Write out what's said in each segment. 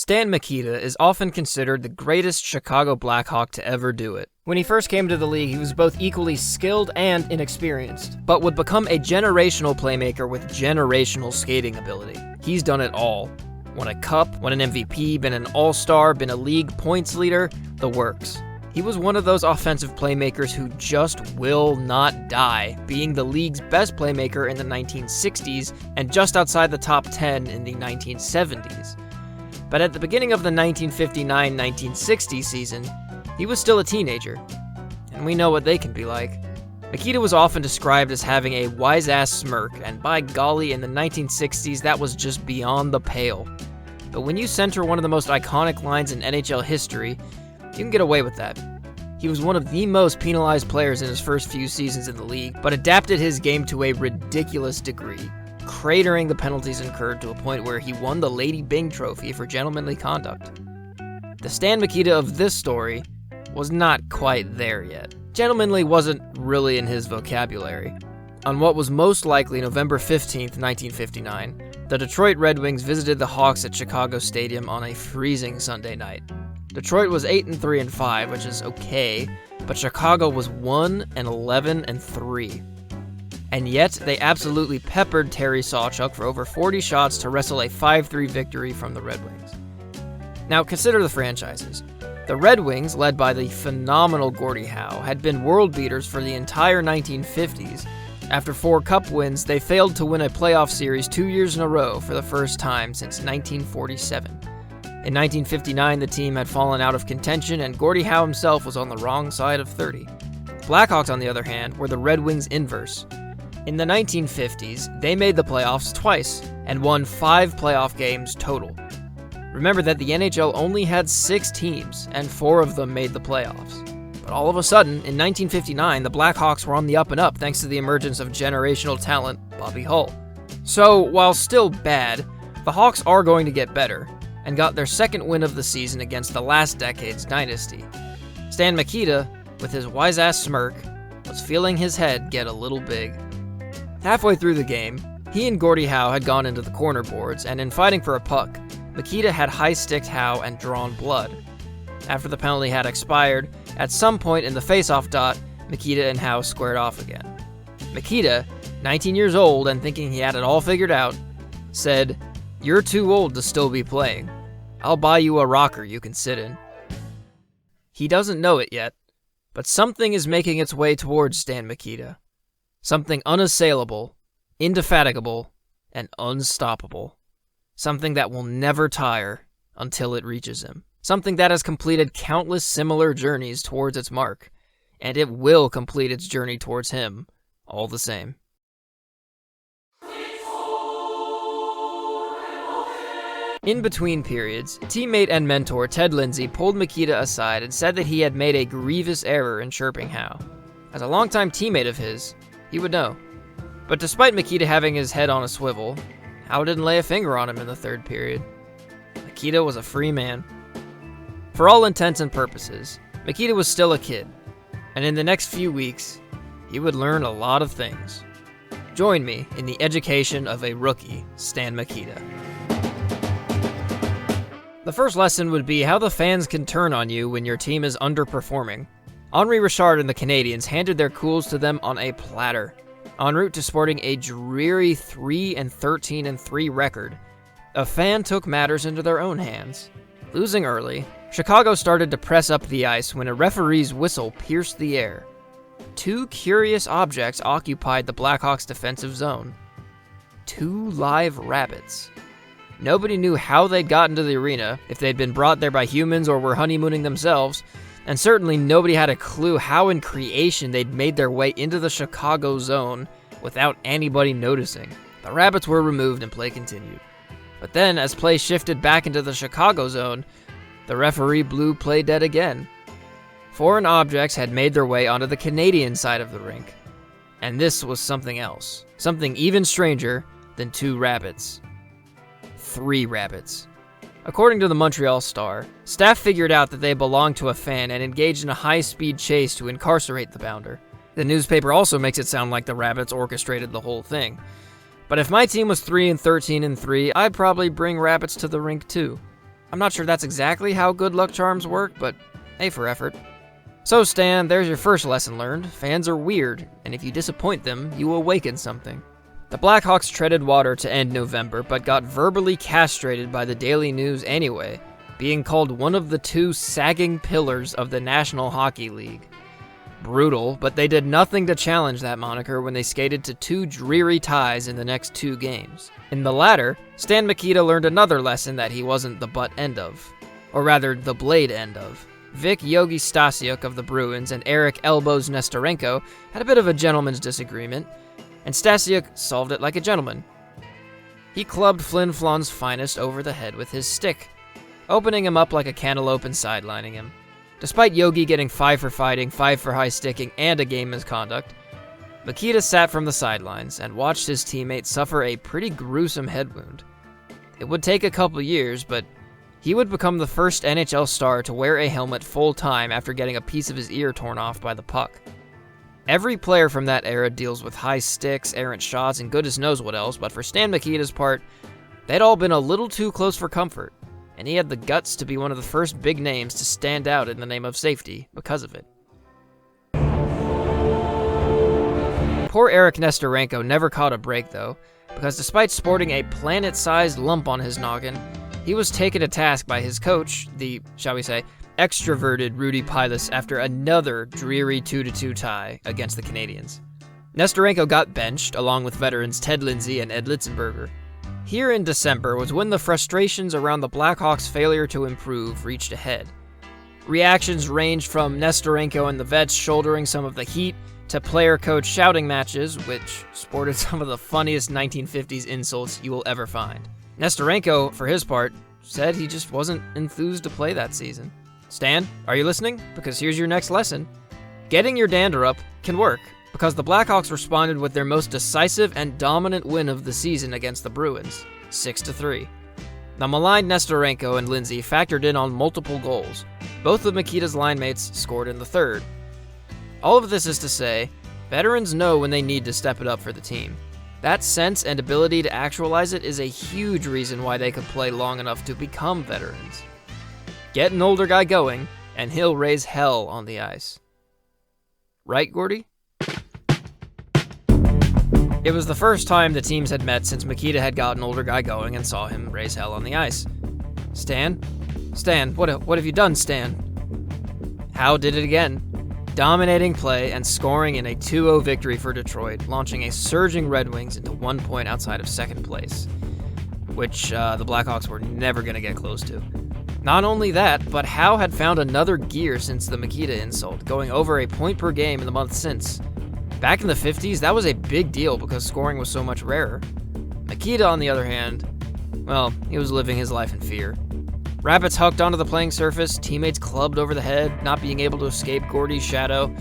Stan Mikita is often considered the greatest Chicago Blackhawk to ever do it. When he first came to the league, he was both equally skilled and inexperienced, but would become a generational playmaker with generational skating ability. He's done it all. Won a cup, won an MVP, been an all-star, been a league points leader, the works. He was one of those offensive playmakers who just will not die, being the league's best playmaker in the 1960s and just outside the top 10 in the 1970s. But at the beginning of the 1959-1960 season, he was still a teenager, and we know what they can be like. Mikita was often described as having a wise-ass smirk, and by golly, in the 1960s, that was just beyond the pale. But when you center one of the most iconic lines in NHL history, you can get away with that. He was one of the most penalized players in his first few seasons in the league, but adapted his game to a ridiculous degree, cratering the penalties incurred to a point where he won the Lady Byng Trophy for gentlemanly conduct. The Stan Mikita of this story was not quite there yet. Gentlemanly wasn't really in his vocabulary. On what was most likely November 15th, 1959, the Detroit Red Wings visited the Hawks at Chicago Stadium on a freezing Sunday night. Detroit was 8-3-5, which is okay, but Chicago was 1-11-3. And yet, they absolutely peppered Terry Sawchuk for over 40 shots to wrestle a 5-3 victory from the Red Wings. Now, consider the franchises. The Red Wings, led by the phenomenal Gordie Howe, had been world beaters for the entire 1950s. After 4 cup wins, they failed to win a playoff series 2 years in a row for the first time since 1947. In 1959, the team had fallen out of contention, and Gordie Howe himself was on the wrong side of 30. Blackhawks, on the other hand, were the Red Wings' inverse. In the 1950s, they made the playoffs twice, and won 5 playoff games total. Remember that the NHL only had 6 teams, and 4 of them made the playoffs. But all of a sudden, in 1959, the Blackhawks were on the up and up thanks to the emergence of generational talent, Bobby Hull. So, while still bad, the Hawks are going to get better, and got their second win of the season against the last decade's dynasty. Stan Mikita, with his wise-ass smirk, was feeling his head get a little big. Halfway through the game, he and Gordie Howe had gone into the corner boards, and in fighting for a puck, Mikita had high-sticked Howe and drawn blood. After the penalty had expired, at some point in the face-off dot, Mikita and Howe squared off again. Mikita, 19 years old and thinking he had it all figured out, said, "You're too old to still be playing. I'll buy you a rocker you can sit in." He doesn't know it yet, but something is making its way towards Stan Mikita. Something unassailable, indefatigable, and unstoppable. Something that will never tire until it reaches him. Something that has completed countless similar journeys towards its mark, and it will complete its journey towards him all the same. In between periods, teammate and mentor Ted Lindsay pulled Mikita aside and said that he had made a grievous error in chirping Howe. As a longtime teammate of his, he would know. But despite Mikita having his head on a swivel, Howe didn't lay a finger on him in the third period. Mikita was a free man. For all intents and purposes, Mikita was still a kid, and in the next few weeks, he would learn a lot of things. Join me in the education of a rookie, Stan Mikita. The first lesson would be how the fans can turn on you when your team is underperforming. Henri Richard and the Canadiens handed their cools to them on a platter. En route to sporting a dreary 3-13-3 record, a fan took matters into their own hands. Losing early, Chicago started to press up the ice when a referee's whistle pierced the air. 2 curious objects occupied the Blackhawks' defensive zone. 2 live rabbits. Nobody knew how they'd gotten to the arena, if they'd been brought there by humans or were honeymooning themselves, and certainly nobody had a clue how in creation they'd made their way into the Chicago zone without anybody noticing. The rabbits were removed and play continued. But then, as play shifted back into the Chicago zone, the referee blew play dead again. Foreign objects had made their way onto the Canadian side of the rink. And this was something else. Something even stranger than 2 rabbits. 3 rabbits. According to the Montreal Star, staff figured out that they belonged to a fan and engaged in a high-speed chase to incarcerate the bounder. The newspaper also makes it sound like the rabbits orchestrated the whole thing. But if my team was 3-13-3, I'd probably bring rabbits to the rink too. I'm not sure that's exactly how good luck charms work, but A for effort. So Stan, there's your first lesson learned. Fans are weird, and if you disappoint them, you awaken something. The Blackhawks treaded water to end November, but got verbally castrated by the Daily News anyway, being called one of the two sagging pillars of the National Hockey League. Brutal, but they did nothing to challenge that moniker when they skated to 2 dreary ties in the next 2 games. In the latter, Stan Mikita learned another lesson that he wasn't the butt end of. Or rather, the blade end of. Vic Yogi Stasiuk of the Bruins and Eric Elbows Nestorenko had a bit of a gentleman's disagreement, and Stasiuk solved it like a gentleman. He clubbed Flin Flon's finest over the head with his stick, opening him up like a cantaloupe and sidelining him. Despite Yogi getting 5 for fighting, 5 for high sticking, and a game misconduct, Mikita sat from the sidelines and watched his teammate suffer a pretty gruesome head wound. It would take a couple years, but he would become the first NHL star to wear a helmet full-time after getting a piece of his ear torn off by the puck. Every player from that era deals with high sticks, errant shots, and goodness knows what else, but for Stan Mikita's part, they'd all been a little too close for comfort, and he had the guts to be one of the first big names to stand out in the name of safety because of it. Poor Eric Nestorenko never caught a break, though, because despite sporting a planet-sized lump on his noggin, he was taken to task by his coach, the, shall we say, extroverted Rudy Pilas, after another dreary 2-2 tie against the Canadiens. Nestorenko got benched, along with veterans Ted Lindsay and Ed Litzenberger. Here in December was when the frustrations around the Blackhawks' failure to improve reached a head. Reactions ranged from Nestorenko and the vets shouldering some of the heat to player-coach shouting matches, which sported some of the funniest 1950s insults you will ever find. Nestorenko, for his part, said he just wasn't enthused to play that season. Stan, are you listening? Because here's your next lesson. Getting your dander up can work, because the Blackhawks responded with their most decisive and dominant win of the season against the Bruins, 6-3. The maligned Nestorenko and Lindsay factored in on multiple goals. Both of Mikita's line mates scored in the third. All of this is to say, veterans know when they need to step it up for the team. That sense and ability to actualize it is a huge reason why they could play long enough to become veterans. Get an older guy going, and he'll raise hell on the ice. Right, Gordy? It was the first time the teams had met since Mikita had got an older guy going and saw him raise hell on the ice. Stan, what have you done, Stan? Howe did it again, dominating play and scoring in a 2-0 victory for Detroit, launching a surging Red Wings into 1 point outside of second place, which the Blackhawks were never going to get close to. Not only that, but Howe had found another gear since the Mikita insult, going over a point per game in the month since. Back in the 50s, that was a big deal because scoring was so much rarer. Mikita, on the other hand, well, he was living his life in fear. Rabbits hucked onto the playing surface, teammates clubbed over the head, not being able to escape Gordy's shadow.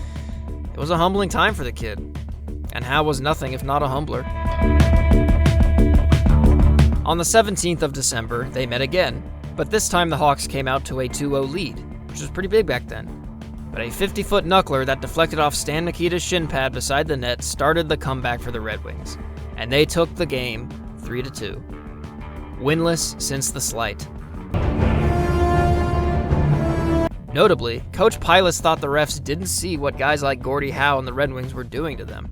It was a humbling time for the kid, and Howe was nothing if not a humbler. On the 17th of December, they met again, but this time the Hawks came out to a 2-0 lead, which was pretty big back then. But a 50-foot knuckler that deflected off Stan Mikita's shin pad beside the net started the comeback for the Red Wings, and they took the game 3-2. Winless since the slight. Notably, Coach Pilas thought the refs didn't see what guys like Gordie Howe and the Red Wings were doing to them.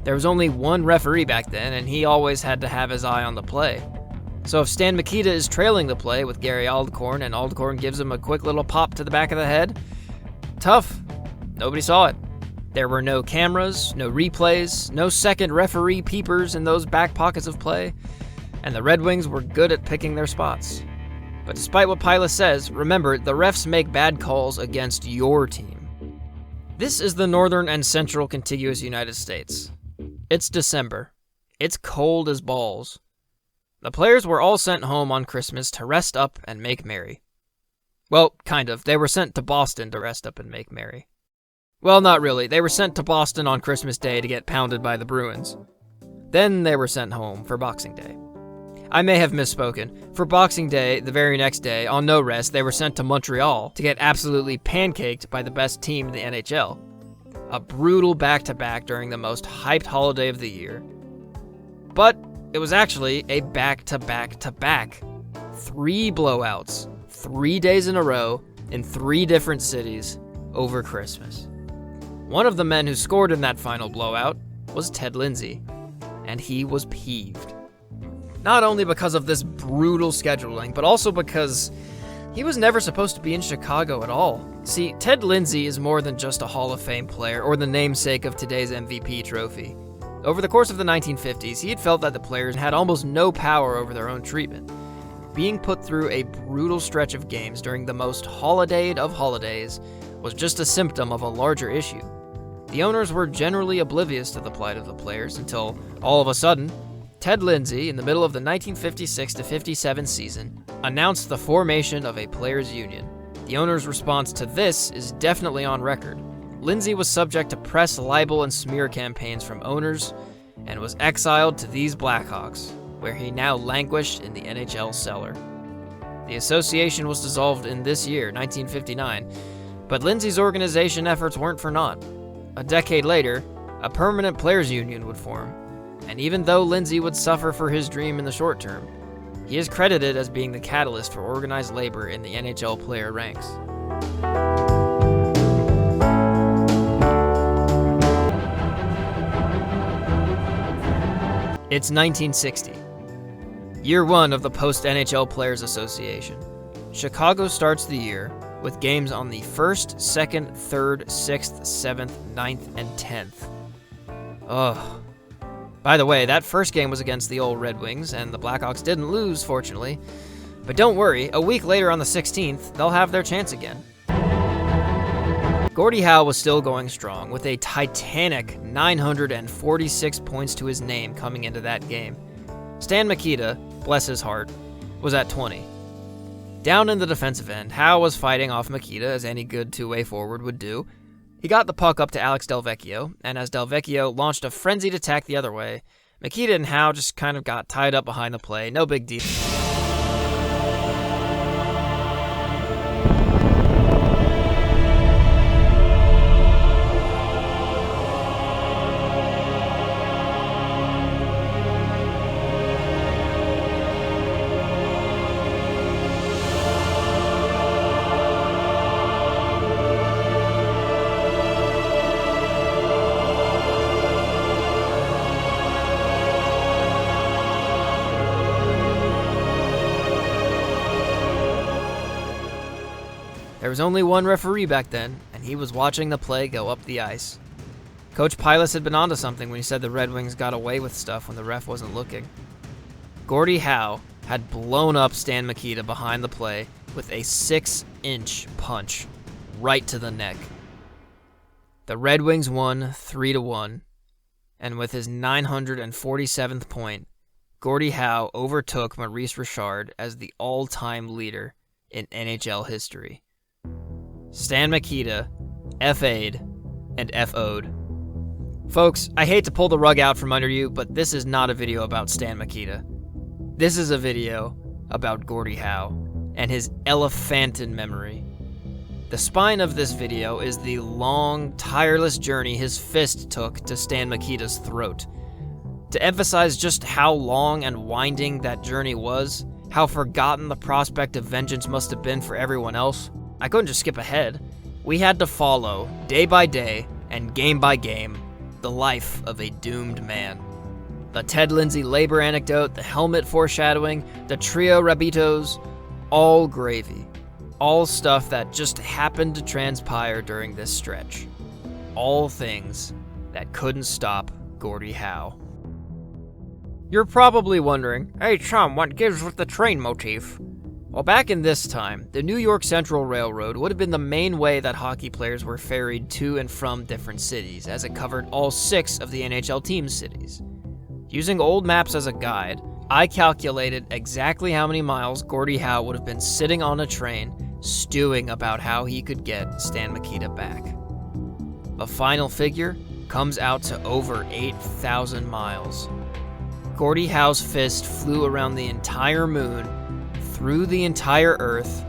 There was only one referee back then, and he always had to have his eye on the play. So if Stan Mikita is trailing the play with Gary Aldcorn, and Aldcorn gives him a quick little pop to the back of the head, tough. Nobody saw it. There were no cameras, no replays, no second referee peepers in those back pockets of play, and the Red Wings were good at picking their spots. But despite what Pilas says, remember, the refs make bad calls against your team. This is the northern and central contiguous United States. It's December. It's cold as balls. The players were all sent home on Christmas to rest up and make merry. Well, kind of. They were sent to Boston to rest up and make merry. Well, not really. They were sent to Boston on Christmas Day to get pounded by the Bruins. Then they were sent home for Boxing Day. I may have misspoken. For Boxing Day, the very next day, on no rest, they were sent to Montreal to get absolutely pancaked by the best team in the NHL. A brutal back-to-back during the most hyped holiday of the year. But it was actually a back-to-back-to-back. 3 blowouts. 3 days in a row in 3 different cities over Christmas. One of the men who scored in that final blowout was Ted Lindsay, and he was peeved. Not only because of this brutal scheduling, but also because he was never supposed to be in Chicago at all. See, Ted Lindsay is more than just a Hall of Fame player or the namesake of today's MVP trophy. Over the course of the 1950s, he had felt that the players had almost no power over their own treatment. Being put through a brutal stretch of games during the most holidayed of holidays was just a symptom of a larger issue. The owners were generally oblivious to the plight of the players until, all of a sudden, Ted Lindsay, in the middle of the 1956-57 season, announced the formation of a players' union. The owner's response to this is definitely on record. Lindsay was subject to press libel and smear campaigns from owners and was exiled to these Blackhawks, where he now languished in the NHL cellar. The association was dissolved in this year, 1959, but Lindsay's organization efforts weren't for naught. A decade later, a permanent players' union would form, and even though Lindsay would suffer for his dream in the short term, he is credited as being the catalyst for organized labor in the NHL player ranks. It's 1960, year one of the post-NHL Players Association. Chicago starts the year with games on the 1st, 2nd, 3rd, 6th, 7th, 9th, and 10th. Ugh. By the way, that first game was against the old Red Wings, and the Blackhawks didn't lose, fortunately. But don't worry, a week later on the 16th, they'll have their chance again. Gordie Howe was still going strong, with a titanic 946 points to his name coming into that game. Stan Mikita, bless his heart, was at 20. Down in the defensive end, Howe was fighting off Mikita, as any good two-way forward would do. He got the puck up to Alex Delvecchio, and as Delvecchio launched a frenzied attack the other way, Mikita and Howe just kind of got tied up behind the play. No big deal. There was only one referee back then, and he was watching the play go up the ice. Coach Pilas had been onto something when he said the Red Wings got away with stuff when the ref wasn't looking. Gordie Howe had blown up Stan Mikita behind the play with a 6-inch punch right to the neck. The Red Wings won 3-1, and with his 947th point, Gordie Howe overtook Maurice Richard as the all-time leader in NHL history. Stan Mikita, FA'd, and FO'd. Folks, I hate to pull the rug out from under you, but this is not a video about Stan Mikita. This is a video about Gordie Howe and his elephantine memory. The spine of this video is the long, tireless journey his fist took to Stan Mikita's throat. To emphasize just how long and winding that journey was, how forgotten the prospect of vengeance must have been for everyone else, I couldn't just skip ahead. We had to follow, day by day and game by game, the life of a doomed man. The Ted Lindsay labor anecdote, the helmet foreshadowing, the trio rabitos, all gravy. All stuff that just happened to transpire during this stretch. All things that couldn't stop Gordie Howe. You're probably wondering, hey chum, what gives with the train motif? Well, back in this time, the New York Central Railroad would have been the main way that hockey players were ferried to and from different cities, as it covered all 6 of the NHL team's cities. Using old maps as a guide, I calculated exactly how many miles Gordie Howe would have been sitting on a train, stewing about how he could get Stan Mikita back. A final figure comes out to over 8,000 miles. Gordie Howe's fist flew around the entire moon, through the entire Earth,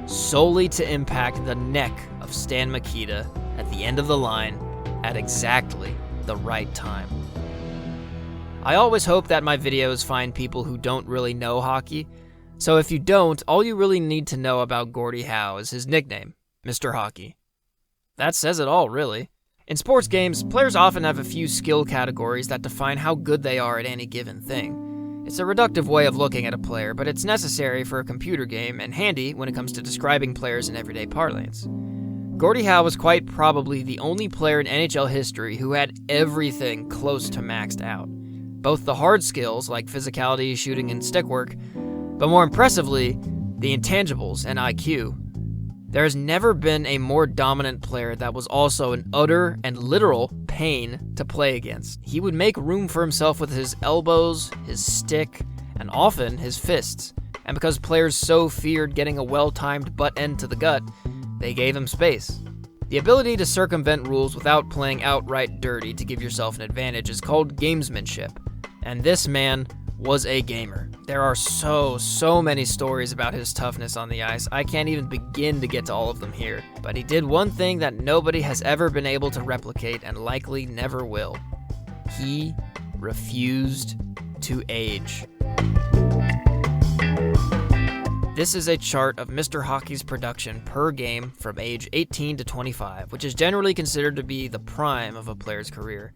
solely to impact the neck of Stan Mikita at the end of the line at exactly the right time. I always hope that my videos find people who don't really know hockey, So if you don't, all you really need to know about Gordie Howe is his nickname, Mr. Hockey. That says it all, really. In sports games, players often have a few skill categories that define how good they are at any given thing. It's a reductive way of looking at a player, but it's necessary for a computer game and handy when it comes to describing players in everyday parlance. Gordie Howe was quite probably the only player in NHL history who had everything close to maxed out. Both the hard skills, like physicality, shooting, and stick work, but more impressively, the intangibles and IQ. There has never been a more dominant player that was also an utter and literal pain to play against. He would make room for himself with his elbows, his stick, and often his fists. And because players so feared getting a well-timed butt end to the gut, they gave him space. The ability to circumvent rules without playing outright dirty to give yourself an advantage is called gamesmanship. And this man was a gamer. There are so many stories about his toughness on the ice. I can't even begin to get to all of them here. But he did one thing that nobody has ever been able to replicate and likely never will. He refused to age. This is a chart of Mr. Hockey's production per game from age 18 to 25, which is generally considered to be the prime of a player's career.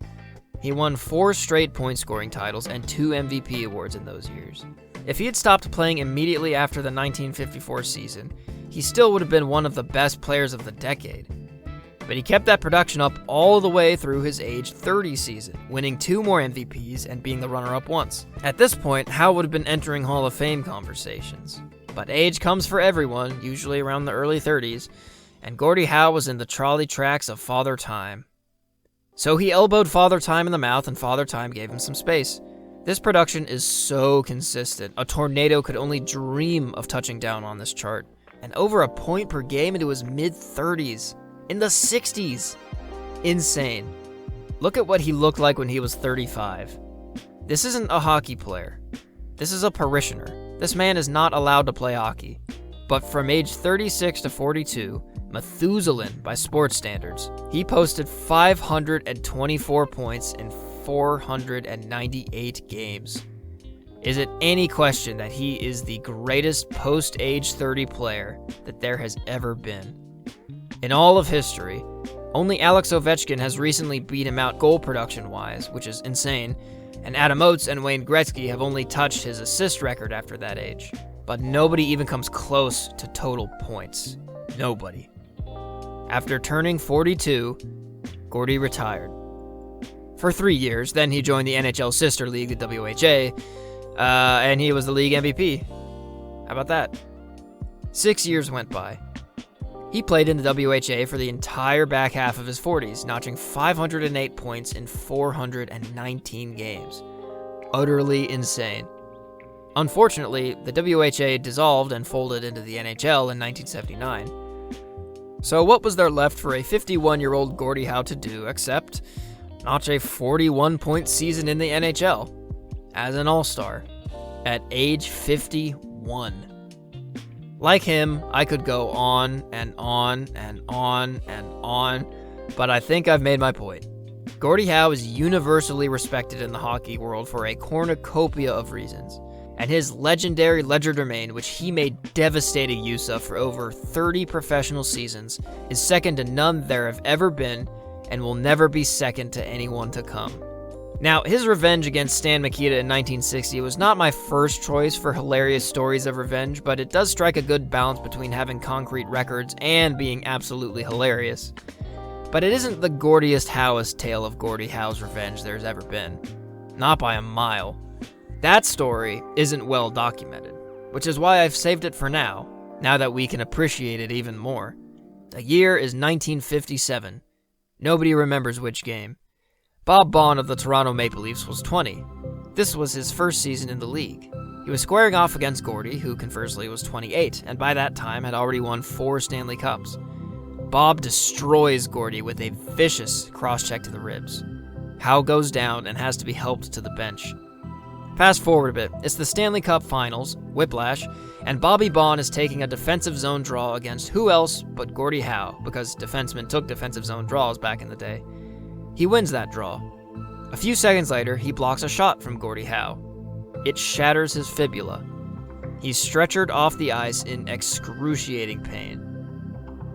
He won 4 straight point-scoring titles and 2 MVP awards in those years. If he had stopped playing immediately after the 1954 season, he still would have been one of the best players of the decade. But he kept that production up all the way through his age 30 season, winning 2 more MVPs and being the runner-up once. At this point, Howe would have been entering Hall of Fame conversations. But age comes for everyone, usually around the early 30s, and Gordie Howe was in the trolley tracks of Father Time. So he elbowed Father Time in the mouth, and Father Time gave him some space. This production is so consistent, a tornado could only dream of touching down on this chart. And over a point per game into his mid-30s, in the 60s. Insane. Look at what he looked like when he was 35. This isn't a hockey player. This is a parishioner. This man is not allowed to play hockey. But from age 36 to 42, Methuselah by sports standards, he posted 524 points in 498 games. Is it any question that he is the greatest post-age 30 player that there has ever been? In all of history, only Alex Ovechkin has recently beat him out goal production-wise, which is insane, and Adam Oates and Wayne Gretzky have only touched his assist record after that age. But nobody even comes close to total points. Nobody. After turning 42, Gordie retired. For 3 years, then he joined the NHL sister league, the WHA, and he was the league MVP. How about that? 6 years went by. He played in the WHA for the entire back half of his 40s, notching 508 points in 419 games. Utterly insane. Unfortunately, the WHA dissolved and folded into the NHL in 1979. So what was there left for a 51-year-old Gordie Howe to do except notch a 41-point season in the NHL as an all-star at age 51? Like him, I could go on and on and on and on, but I think I've made my point. Gordie Howe is universally respected in the hockey world for a cornucopia of reasons, and his legendary legerdemain, which he made devastating use of for over 30 professional seasons, is second to none there have ever been, and will never be second to anyone to come. Now, his revenge against Stan Mikita in 1960 was not my first choice for hilarious stories of revenge, but it does strike a good balance between having concrete records and being absolutely hilarious. But it isn't the Gordiest Howest tale of Gordie Howe's revenge there's ever been. Not by a mile. That story isn't well documented, which is why I've saved it for now that we can appreciate it even more. The year is 1957. Nobody remembers which game. Bob Baun of the Toronto Maple Leafs was 20. This was his first season in the league. He was squaring off against Gordie, who conversely was 28, and by that time had already won 4 Stanley Cups. Bob destroys Gordie with a vicious cross-check to the ribs. Howe goes down and has to be helped to the bench. Fast forward a bit, it's the Stanley Cup Finals, Whiplash, and Bobby Baun is taking a defensive zone draw against who else but Gordie Howe, because defensemen took defensive zone draws back in the day. He wins that draw. A few seconds later, he blocks a shot from Gordie Howe. It shatters his fibula. He's stretchered off the ice in excruciating pain.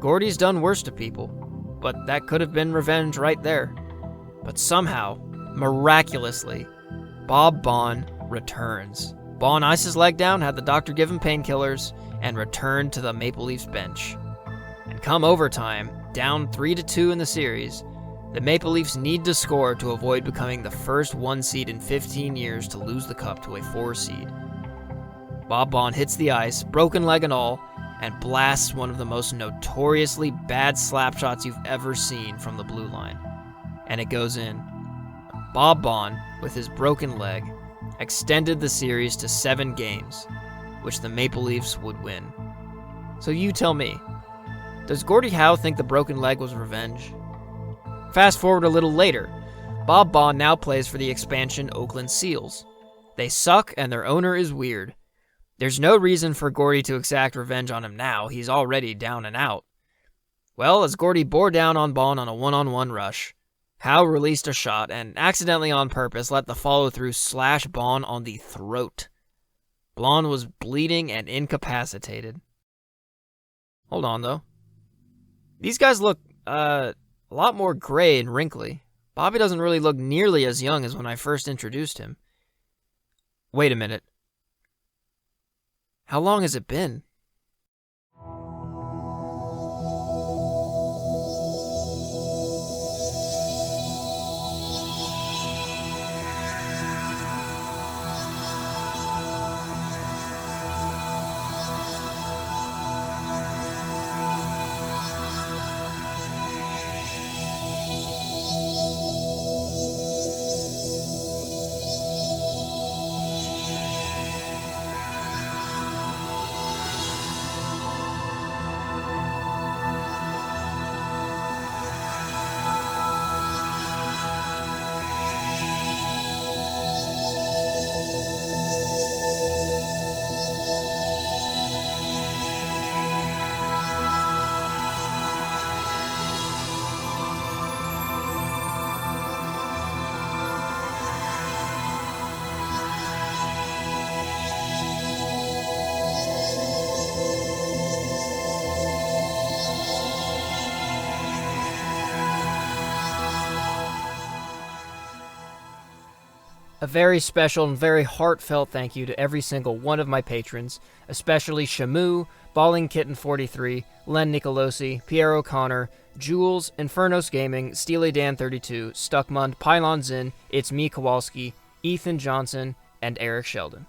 Gordy's done worse to people, but that could have been revenge right there. But somehow, miraculously, Bob Baun returns. Baun iced his leg down, had the doctor give him painkillers, and returned to the Maple Leafs bench. And come overtime, down 3-2 in the series, the Maple Leafs need to score to avoid becoming the first 1 seed in 15 years to lose the cup to a 4 seed. Bob Baun hits the ice, broken leg and all, and blasts one of the most notoriously bad slap shots you've ever seen from the blue line. And it goes in. Bob Baun, with his broken leg, extended the series to 7 games, which the Maple Leafs would win. So you tell me, does Gordie Howe think the broken leg was revenge? Fast forward a little later, Bob Baun now plays for the expansion Oakland Seals. They suck and their owner is weird. There's no reason for Gordie to exact revenge on him now, he's already down and out. Well, as Gordie bore down on Baun on a one-on-one rush, Howe released a shot and accidentally on purpose let the follow-through slash Baun on the throat. Baun was bleeding and incapacitated. Hold on, though. These guys look, a lot more gray and wrinkly. Bobby doesn't really look nearly as young as when I first introduced him. Wait a minute. How long has it been? A very special and very heartfelt thank you to every single one of my patrons, especially Shamu, Balling Kitten 43, Len Nicolosi, Pierre O'Connor, Jules, Infernos Gaming, Steely Dan 32, Stuckmund, Pylon Zin, It's Me Kowalski, Ethan Johnson, and Eric Sheldon.